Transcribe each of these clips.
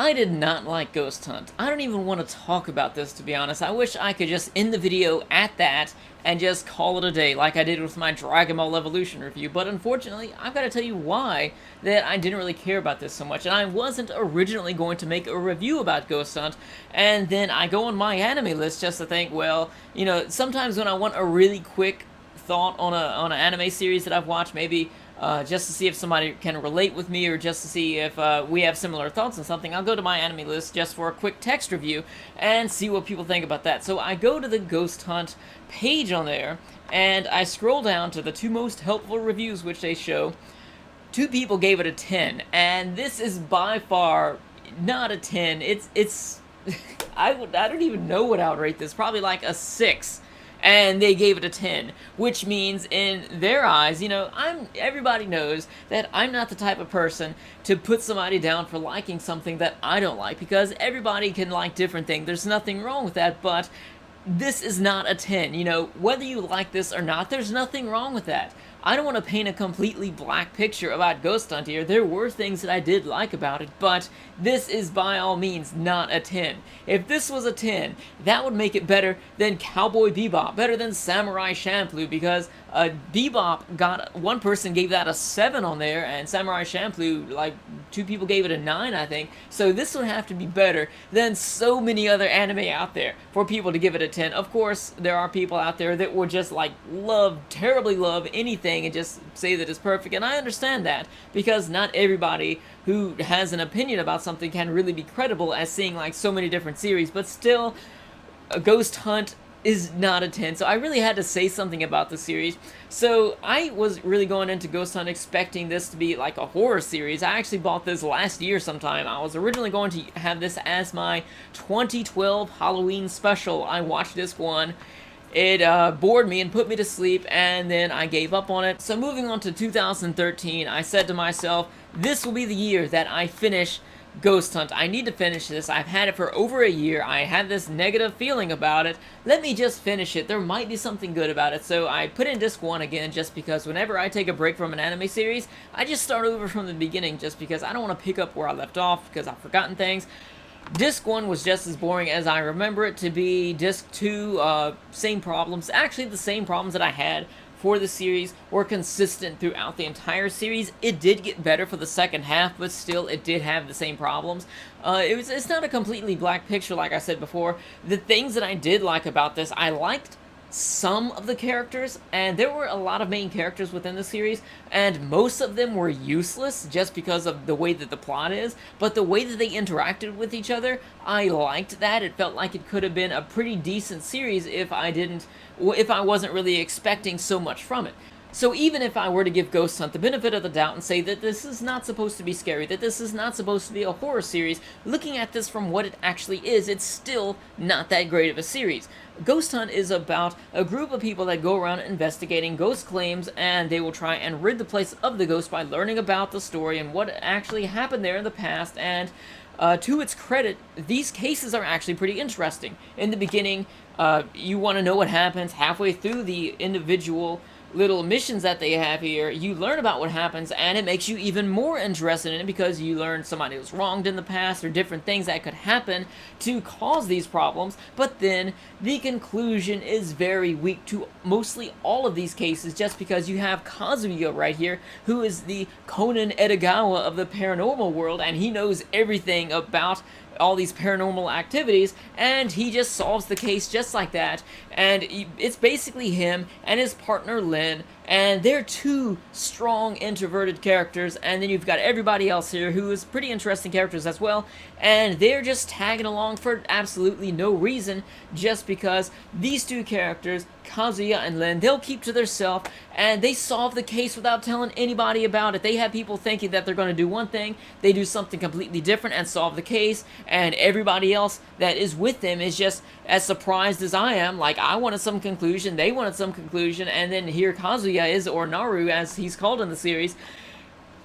I did not like Ghost Hunt. I don't even want to talk about this, to be honest. I wish I could just end the video at that and just call it a day like I did with my Dragon Ball Evolution review, but unfortunately, I've got to tell you why that I didn't really care about this so much, and I wasn't originally going to make a review about Ghost Hunt, and then I go on my anime list just to think, well, you know, sometimes when I want a really quick thought on an anime series that I've watched, maybe just to see if somebody can relate with me, or just to see if we have similar thoughts on something, I'll go to my anime list just for a quick text review and see what people think about that. So I go to the Ghost Hunt page on there, and I scroll down to the 2 most helpful reviews which they show. 2 people gave it a 10, and this is by far not a 10. It's I don't even know what I would rate this. Probably like a 6. And they gave it a 10, which means in their eyes, you know, everybody knows that I'm not the type of person to put somebody down for liking something that I don't like, because everybody can like different things. There's nothing wrong with that, but this is not a 10. You know, whether you like this or not, there's nothing wrong with that. I don't want to paint a completely black picture about Ghost Hunt here. There were things that I did like about it, but this is by all means not a 10. If this was a 10, that would make it better than Cowboy Bebop, better than Samurai Champloo, because Bebop got, one person gave that a 7 on there, and Samurai Champloo, like, 2 people gave it a 9, I think. So this would have to be better than so many other anime out there for people to give it a 10. Of course, there are people out there that would just, like, terribly love anything and just say that it's perfect, and I understand that, because not everybody who has an opinion about something can really be credible as seeing like so many different series, but still, Ghost Hunt is not a 10, so I really had to say something about the series. So I was really going into Ghost Hunt expecting this to be like a horror series. I actually bought this last year sometime. I was originally going to have this as my 2012 Halloween special. I watched this one. It bored me and put me to sleep, and then I gave up on it. So moving on to 2013, I said to myself, this will be the year that I finish Ghost Hunt. I need to finish this. I've had it for over a year. I had this negative feeling about it. Let me just finish it. There might be something good about it. So I put in disc 1 again, just because whenever I take a break from an anime series, I just start over from the beginning, just because I don't want to pick up where I left off, because I've forgotten things. Disc 1 was just as boring as I remember it to be. Disc 2, same problems. Actually, the same problems that I had for the series were consistent throughout the entire series. It did get better for the second half, but still, it did have the same problems. It's not a completely black picture, like I said before. The things that I did like about this, I liked some of the characters, and there were a lot of main characters within the series, and most of them were useless just because of the way that the plot is, but the way that they interacted with each other, I liked that. It felt like it could have been a pretty decent series if I wasn't really expecting so much from it. So even if I were to give Ghost Hunt the benefit of the doubt and say that this is not supposed to be scary, that this is not supposed to be a horror series, looking at this from what it actually is, it's still not that great of a series. Ghost Hunt is about a group of people that go around investigating ghost claims, and they will try and rid the place of the ghost by learning about the story and what actually happened there in the past, and to its credit, these cases are actually pretty interesting. In the beginning, you want to know what happens. Halfway through the individual little missions that they have here, you learn about what happens, and it makes you even more interested in it, because you learn somebody was wronged in the past, or different things that could happen to cause these problems. But then the conclusion is very weak to mostly all of these cases, just because you have Kazuya right here, who is the Conan Edogawa of the paranormal world, and he knows everything about all these paranormal activities, and he just solves the case just like that. And it's basically him and his partner Lynn, and they're 2 strong introverted characters, and then you've got everybody else here who is pretty interesting characters as well, and they're just tagging along for absolutely no reason, just because these 2 characters, Kazuya and Lynn, they'll keep to themselves, and they solve the case without telling anybody about it. They have people thinking that they're going to do one thing, they do something completely different and solve the case, and everybody else that is with them is just as surprised as I am. Like, I wanted some conclusion, they wanted some conclusion, and then here Kazuya is, or Naru as he's called in the series,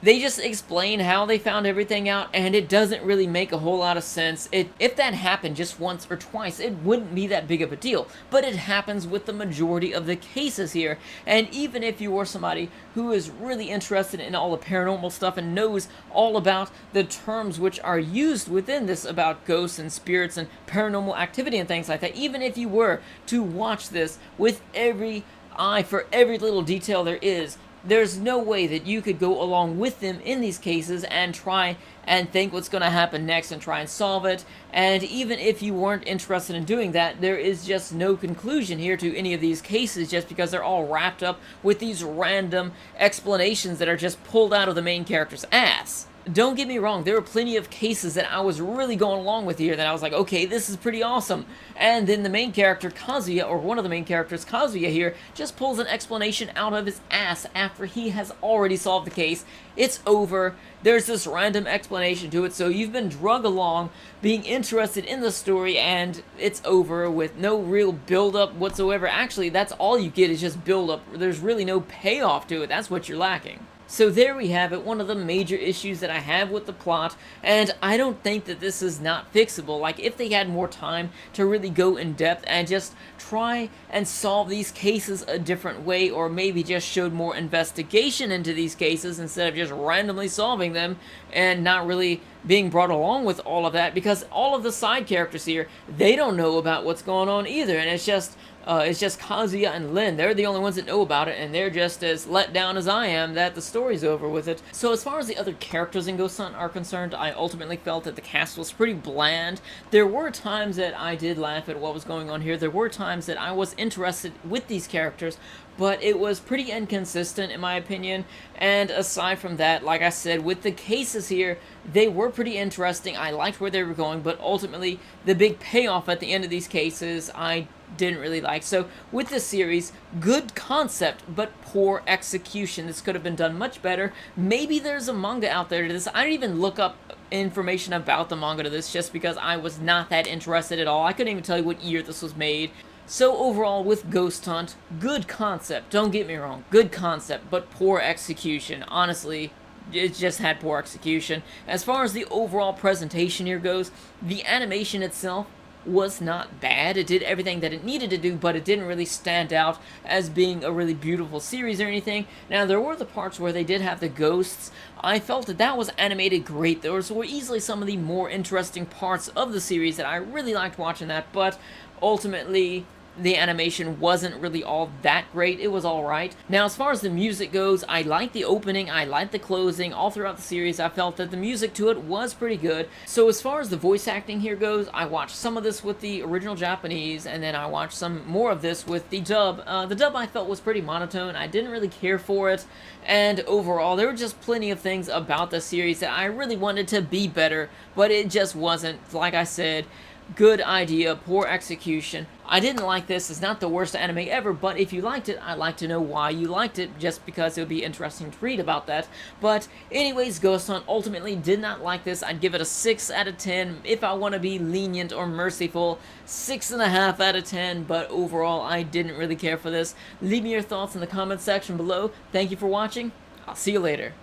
They just explain how they found everything out, and it doesn't really make a whole lot of sense. If that happened just once or twice, it wouldn't be that big of a deal, but it happens with the majority of the cases here, and even if you are somebody who is really interested in all the paranormal stuff and knows all about the terms which are used within this about ghosts and spirits and paranormal activity and things like that, even if you were to watch this with every eye for every little detail there is, there's no way that you could go along with them in these cases and try and think what's going to happen next and try and solve it. And even if you weren't interested in doing that, there is just no conclusion here to any of these cases, just because they're all wrapped up with these random explanations that are just pulled out of the main character's ass. Don't get me wrong, there were plenty of cases that I was really going along with here that I was like, okay, this is pretty awesome. And then the main character, Kazuya, or one of the main characters, Kazuya here, just pulls an explanation out of his ass after he has already solved the case. It's over. There's this random explanation to it, so you've been drug along, being interested in the story, and it's over with no real build-up whatsoever. Actually, that's all you get is just build-up. There's really no payoff to it. That's what you're lacking. So there we have it, one of the major issues that I have with the plot, and I don't think that this is not fixable. Like, if they had more time to really go in depth and just try and solve these cases a different way, or maybe just showed more investigation into these cases instead of just randomly solving them and not really being brought along with all of that, because all of the side characters here, they don't know about what's going on either, and it's just Kazuya and Lin. They're the only ones that know about it, and they're just as let down as I am that the story's over with it. So as far as the other characters in Ghost Hunt are concerned, I ultimately felt that the cast was pretty bland. There were times that I did laugh at what was going on here. There were times that I was interested with these characters, but it was pretty inconsistent in my opinion. And aside from that, like I said, with the cases here, they were pretty interesting. I liked where they were going, but ultimately the big payoff at the end of these cases I didn't really like. So with this series, good concept but poor execution. This could have been done much better. Maybe there's a manga out there to this. I didn't even look up information about the manga to this just because I was not that interested at all. I couldn't even tell you what year this was made. So overall, with Ghost Hunt, good concept, don't get me wrong, good concept, but poor execution. Honestly, it just had poor execution. As far as the overall presentation here goes, the animation itself was not bad. It did everything that it needed to do, but it didn't really stand out as being a really beautiful series or anything. Now, there were the parts where they did have the ghosts. I felt that that was animated great. Those were easily some of the more interesting parts of the series that I really liked watching that, but ultimately the animation wasn't really all that great. It was alright. Now, as far as the music goes, I liked the opening, I liked the closing. All throughout the series, I felt that the music to it was pretty good. So as far as the voice acting here goes, I watched some of this with the original Japanese, and then I watched some more of this with the dub. The dub I felt was pretty monotone. I didn't really care for it, and overall, there were just plenty of things about the series that I really wanted to be better, but it just wasn't. Like I said, good idea, poor execution. I didn't like this. It's not the worst anime ever, but if you liked it, I'd like to know why you liked it, just because it would be interesting to read about that. But anyways, Ghost Hunt ultimately did not like this. I'd give it a 6 out of 10. If I want to be lenient or merciful, 6.5 out of 10, but overall, I didn't really care for this. Leave me your thoughts in the comment section below. Thank you for watching. I'll see you later.